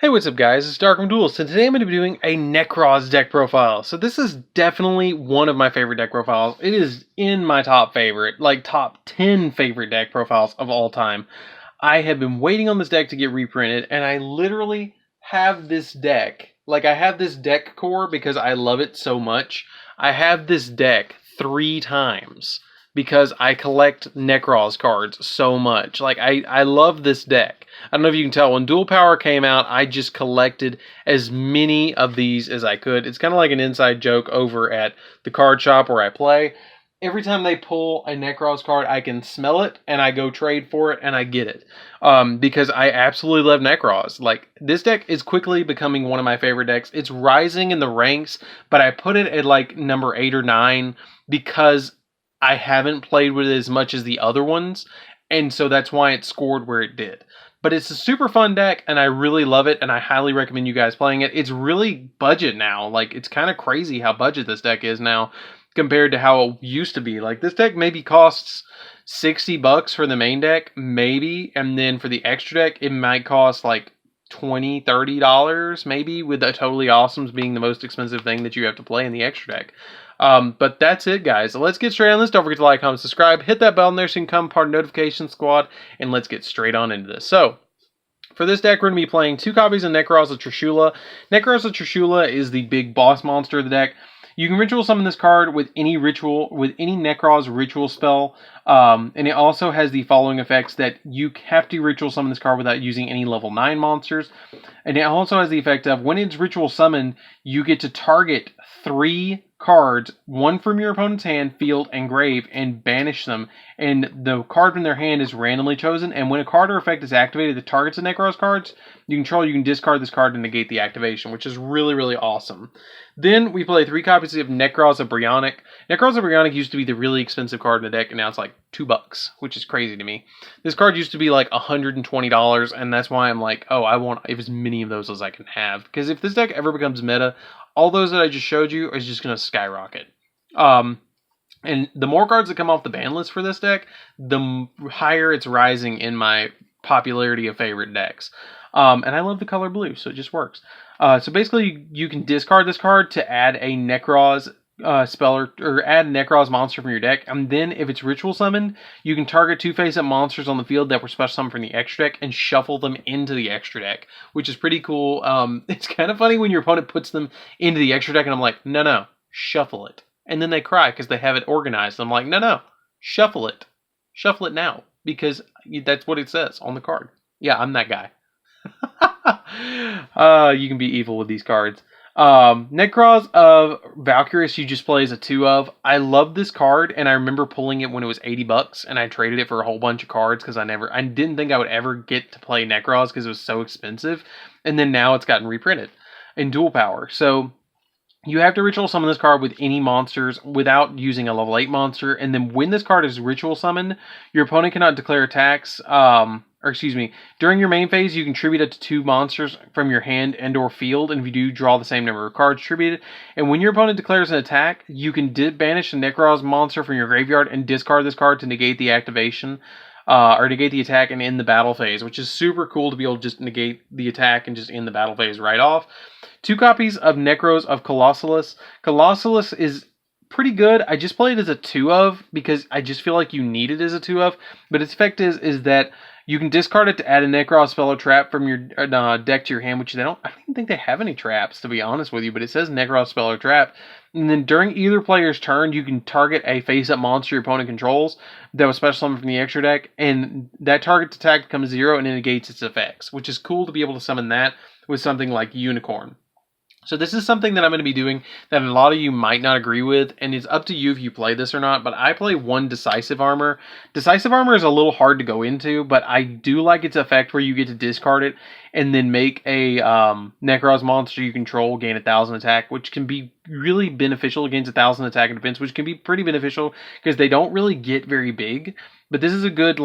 Hey, what's up guys, it's DarkArmedDuelist, and today I'm going to be doing a Nekroz deck profile. So this is definitely one of my favorite deck profiles. It is in my top 10 favorite deck profiles of all time. I have been waiting on this deck to get reprinted, and I literally have this deck. I have this deck core because I love it so much. I have this deck 3 times because I collect Nekroz cards so much. I love this deck. I don't know if you can tell, when Dual Power came out, I just collected as many of these as I could. It's kind of like an inside joke over at the card shop where I play. Every time they pull a Nekroz card, I can smell it, and I go trade for it, and I get it. Because I absolutely love Nekroz. This deck is quickly becoming one of my favorite decks. It's rising in the ranks, but I put it at, number 8 or 9 because I haven't played with it as much as the other ones, and so that's why it scored where it did. But it's a super fun deck, and I really love it, and I highly recommend you guys playing it. It's really budget now. It's kind of crazy how budget this deck is now compared to how it used to be. This deck maybe costs $60 for the main deck, maybe, and then for the extra deck, it might cost $20, $30, maybe, with the Totally Awesomes being the most expensive thing that you have to play in the extra deck. But that's it, guys. So let's get straight on this. Don't forget to like, comment, subscribe. Hit that bell in there so you can become part of the notification squad. And let's get straight on into this. So, for this deck, we're going to be playing 2 copies of Nekroz of Trishula. Nekroz of Trishula is the big boss monster of the deck. You can ritual summon this card with any Nekroz ritual spell, and it also has the following effects: that you have to ritual summon this card without using any level 9 monsters, and it also has the effect of, when it's ritual summoned, you get to target 3 cards, 1 from your opponent's hand, field, and grave, and banish them, and the card from their hand is randomly chosen, and when a card or effect is activated that targets the Nekroz cards you control, you can discard this card to negate the activation, which is really, really awesome. Then we play 3 copies of Nekroz of Brionac. Nekroz of Brionac used to be the really expensive card in the deck, and now it's $2, which is crazy to me. This card used to be $120, and that's why I'm I want as many of those as I can have, because if this deck ever becomes meta, all those that I just showed you is just going to skyrocket. And the more cards that come off the ban list for this deck, the higher it's rising in my popularity of favorite decks. And I love the color blue, so it just works. So basically, you can discard this card to add a Nekroz spell or add a Nekroz monster from your deck, and then if it's ritual summoned, you can target 2 face-up monsters on the field that were special summoned from the extra deck and shuffle them into the extra deck, which is pretty cool. It's kind of funny when your opponent puts them into the extra deck, and I'm like, no, shuffle it. And then they cry because they have it organized. I'm like, no, shuffle it. Shuffle it now, because that's what it says on the card. Yeah, I'm that guy. You can be evil with these cards. Nekroz of Valkyries you just play as a 2 of. I love this card, and I remember pulling it when it was $80, and I traded it for a whole bunch of cards because I didn't think I would ever get to play Nekroz because it was so expensive, and then now it's gotten reprinted in Dual Power. So you have to ritual summon this card with any monsters without using a level 8 monster, and then when this card is ritual summoned, your opponent cannot declare attacks, during your main phase, you contribute up to 2 monsters from your hand and or field, and if you do, draw the same number of cards attributed. And when your opponent declares an attack, you can banish a Nekroz monster from your graveyard and discard this card to negate the activation, or negate the attack and end the battle phase, which is super cool to be able to just negate the attack and just end the battle phase right off. 2 copies of Nekroz of Colossalus. Colossalus is pretty good. I just play it as a 2 of because I just feel like you need it as a 2 of, but its effect is that you can discard it to add a Nekroz spell or trap from your deck to your hand, which I don't even think they have any traps, to be honest with you, but it says Nekroz spell or trap. And then during either player's turn, you can target a face-up monster your opponent controls that was special summoned from the extra deck, and that target's attack becomes 0 and it negates its effects, which is cool to be able to summon that with something like Unicorn. So this is something that I'm going to be doing that a lot of you might not agree with, and it's up to you if you play this or not, but I play 1 Decisive Armor. Decisive Armor is a little hard to go into, but I do like its effect where you get to discard it and then make a Nekroz monster you control gain 1,000 attack, which can be really beneficial against 1,000 attack and defense, which can be pretty beneficial because they don't really get very big. But this is a good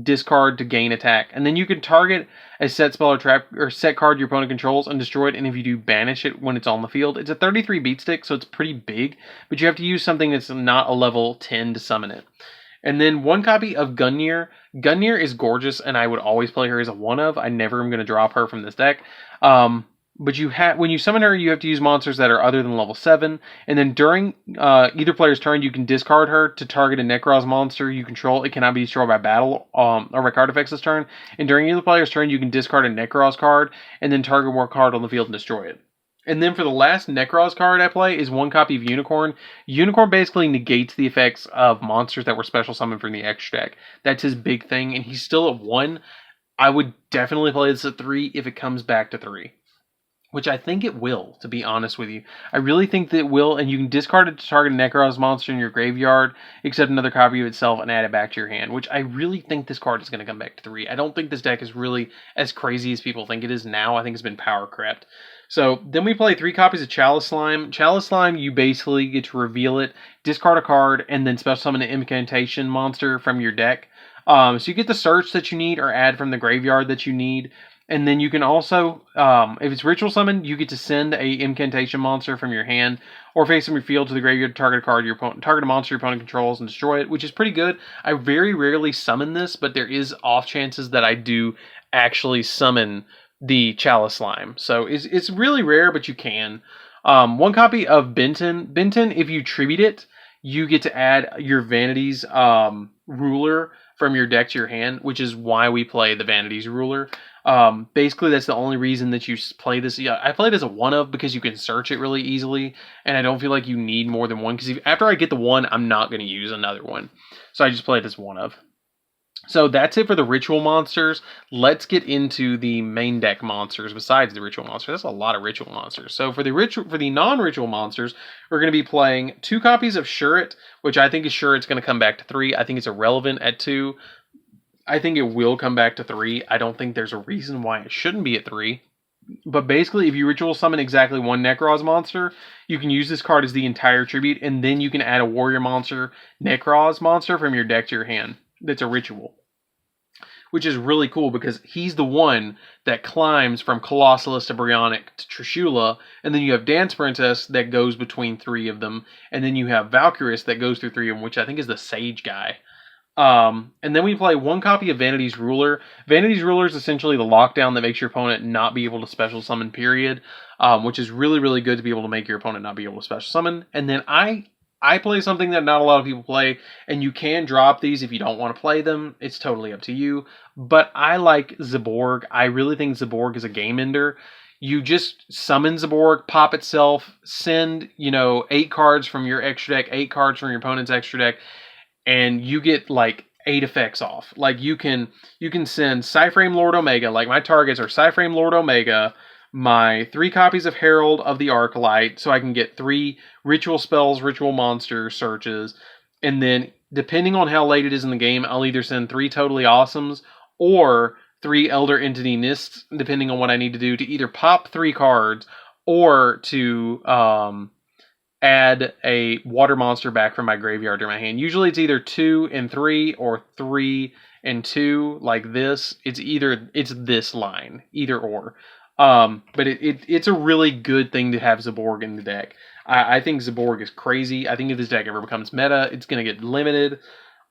discard to gain attack, and then you can target a set spell or trap or set card your opponent controls and destroy it. And if you do, banish it when it's on the field. It's a 33 beat stick, so it's pretty big, but you have to use something that's not a level 10 to summon it. And then 1 copy of Gungnir. Gungnir is gorgeous, and I would always play her as a 1-of. I never am going to drop her from this deck. But when you summon her, you have to use monsters that are other than level 7. And then during either player's turn, you can discard her to target a Nekroz monster you control. It cannot be destroyed by battle or by card effects this turn. And during either player's turn, you can discard a Nekroz card and then target one card on the field and destroy it. And then for the last Nekroz card I play is 1 copy of Unicorn. Unicorn basically negates the effects of monsters that were special summoned from the extra deck. That's his big thing, and he's still at 1. I would definitely play this at 3 if it comes back to 3. Which I think it will, to be honest with you. I really think that it will, and you can discard it to target a Nekroz monster in your graveyard, except another copy of itself, and add it back to your hand, which I really think this card is going to come back to 3. I don't think this deck is really as crazy as people think it is now. I think it's been power crept. So then we play 3 copies of Chalice Slime. Chalice Slime, you basically get to reveal it, discard a card, and then special summon an incantation monster from your deck. So you get the search that you need, or add from the graveyard that you need. And then you can also, if it's ritual summoned, you get to send a incantation monster from your hand or face from your field to the graveyard to target a card target a monster your opponent controls and destroy it, which is pretty good. I very rarely summon this, but there is off chances that I do actually summon the Chalice Slime. So it's really rare, but you can. 1 copy of Benton. Benton, if you tribute it, you get to add your Vanity's ruler from your deck to your hand, which is why we play the Vanity's ruler. Basically, that's the only reason that you play this. Yeah, I play it as a 1-of because you can search it really easily, and I don't feel like you need more than 1, because after I get the 1, I'm not going to use another one. So I just play it as 1-of. So that's it for the ritual monsters. Let's get into the main deck monsters besides the ritual monsters. That's a lot of ritual monsters. So for the non-ritual monsters, we're going to be playing 2 copies of Shuret, which I think is sure it's going to come back to 3. I think it's irrelevant at 2. I think it will come back to 3. I don't think there's a reason why it shouldn't be at 3. But basically, if you ritual summon exactly 1 Nekroz monster, you can use this card as the entire tribute, and then you can add a warrior monster, Nekroz monster from your deck to your hand. That's a ritual. Which is really cool because he's the one that climbs from Colossalus to Brionic to Trishula, and then you have Dance Princess that goes between 3 of them, and then you have Valkyrus that goes through 3 of them, which I think is the Sage guy. And then we play 1 copy of Vanity's Ruler. Vanity's Ruler is essentially the lockdown that makes your opponent not be able to special summon, period. Which is really, really good to be able to make your opponent not be able to special summon. And then I play something that not a lot of people play, and you can drop these if you don't want to play them. It's totally up to you. But I like Zaborg. I really think Zaborg is a game ender. You just summon Zaborg, pop itself, send, 8 cards from your extra deck, 8 cards from your opponent's extra deck, and you get like 8 effects off. Like you can send Psyframe Lord Omega. Like my targets are Psyframe Lord Omega, my 3 copies of Herald of the Arclight, so I can get 3 ritual spells, ritual monster searches, and then depending on how late it is in the game, I'll either send 3 Totally Awesomes or 3 Elder Entity Nists, depending on what I need to do to either pop 3 cards or to add a water monster back from my graveyard to my hand. Usually it's either 2 and 3 or 3 and 2 like this. It's this line, either or. But it's a really good thing to have Zaborg in the deck. I think Zaborg is crazy. I think if this deck ever becomes meta, it's going to get limited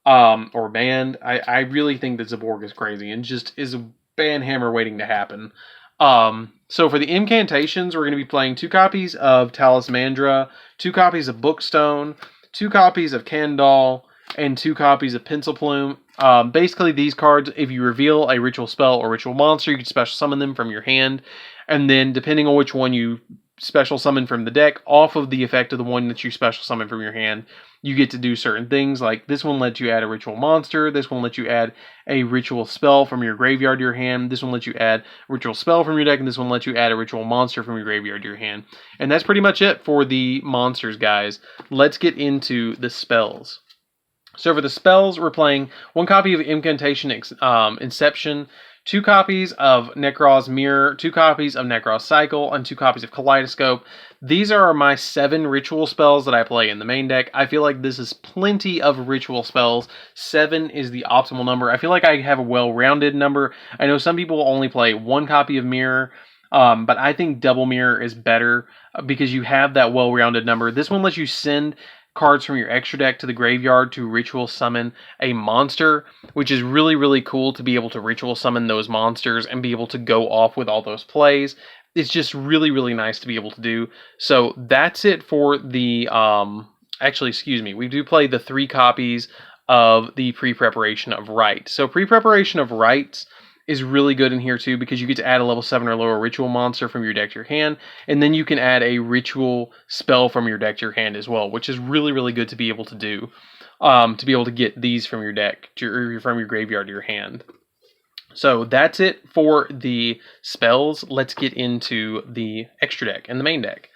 or banned. I really think that Zaborg is crazy and just is a banhammer waiting to happen. So for the incantations, we're going to be playing 2 copies of Talismandra, 2 copies of Bookstone, 2 copies of Kandal, and 2 copies of Pencil Plume. Basically, these cards, if you reveal a ritual spell or ritual monster, you can special summon them from your hand. And then, depending on which one you special summon from the deck, off of the effect of the one that you special summon from your hand, you get to do certain things. Like this one lets you add a ritual monster. This one lets you add a ritual spell from your graveyard to your hand. This one lets you add a ritual spell from your deck. And this one lets you add a ritual monster from your graveyard to your hand. And that's pretty much it for the monsters, guys. Let's get into the spells. So for the spells, we're playing 1 copy of Incantation Inception, 2 copies of Nekroz Mirror, 2 copies of Nekroz Cycle, and 2 copies of Kaleidoscope. These are my 7 ritual spells that I play in the main deck. I feel like this is plenty of ritual spells. 7 is the optimal number. I feel like I have a well-rounded number. I know some people only play 1 copy of Mirror, but I think Double Mirror is better because you have that well-rounded number. This one lets you send cards from your extra deck to the graveyard to ritual summon a monster, which is really, really cool to be able to ritual summon those monsters and be able to go off with all those plays. It's just really, really nice to be able to do. So that's it for the, actually, excuse me, we do play the 3 copies of the pre-preparation of Rite. So pre-preparation of Rites is really good in here too, because you get to add a level 7 or lower ritual monster from your deck to your hand, and then you can add a ritual spell from your deck to your hand as well, which is really, really good to be able to do, to be able to get these from your deck, or from your graveyard to your hand. So that's it for the spells. Let's get into the extra deck and the main deck.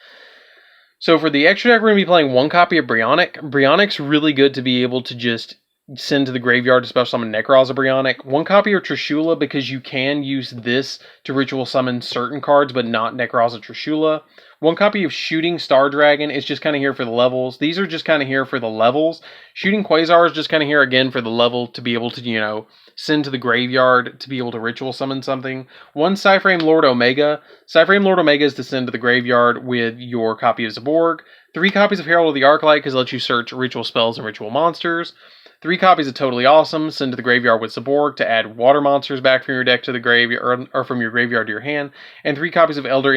So for the extra deck, we're going to be playing 1 copy of Brionac. Brionic's really good to be able to just send to the graveyard to special summon Nekroz of Brionac. 1 copy of Trishula, because you can use this to ritual summon certain cards, but not Nekroz of Trishula. 1 copy of Shooting Star Dragon is just kind of here for the levels. These are just kind of here for the levels. Shooting Quasar is just kind of here again for the level to be able to, you know, send to the graveyard to be able to ritual summon something. 1 Cyframe Lord Omega. Cyframe Lord Omega is to send to the graveyard with your copy of Zaborg. 3 copies of Herald of the Arclight, because it lets you search ritual spells and ritual monsters. 3 copies of Totally Awesome, send to the graveyard with Zaborg to add water monsters back from your deck to the graveyard, or from your graveyard to your hand. And 3 copies of Elder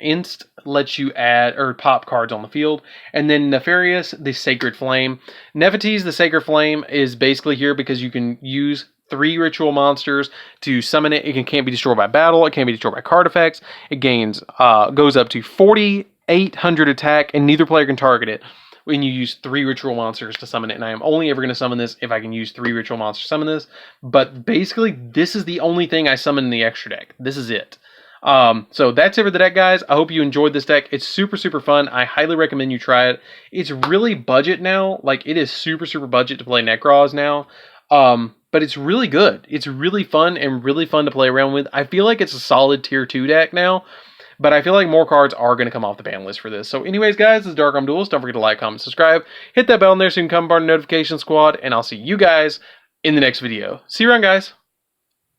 Inst lets you add or pop cards on the field. And then Nefarious, the Sacred Flame. Nefertiti's the Sacred Flame is basically here because you can use 3 ritual monsters to summon it. It can't be destroyed by battle. It can't be destroyed by card effects. It gains goes up to 4,800 attack, and neither player can target it when you use 3 ritual monsters to summon it. And I am only ever going to summon this if I can use 3 ritual monsters to summon this. But basically, this is the only thing I summon in the extra deck. This is it. So that's it for the deck, guys. I hope you enjoyed this deck. It's super, super fun. I highly recommend you try it. It's really budget now. Like, it is super, super budget to play Nekroz now. But it's really good. It's really fun and really fun to play around with. I feel like it's a solid tier 2 deck now. But I feel like more cards are going to come off the ban list for this. So anyways, guys, this is DarkArmedDuelist. Don't forget to like, comment, subscribe. Hit that bell in there so you can become part of the notification squad. And I'll see you guys in the next video. See you around, guys.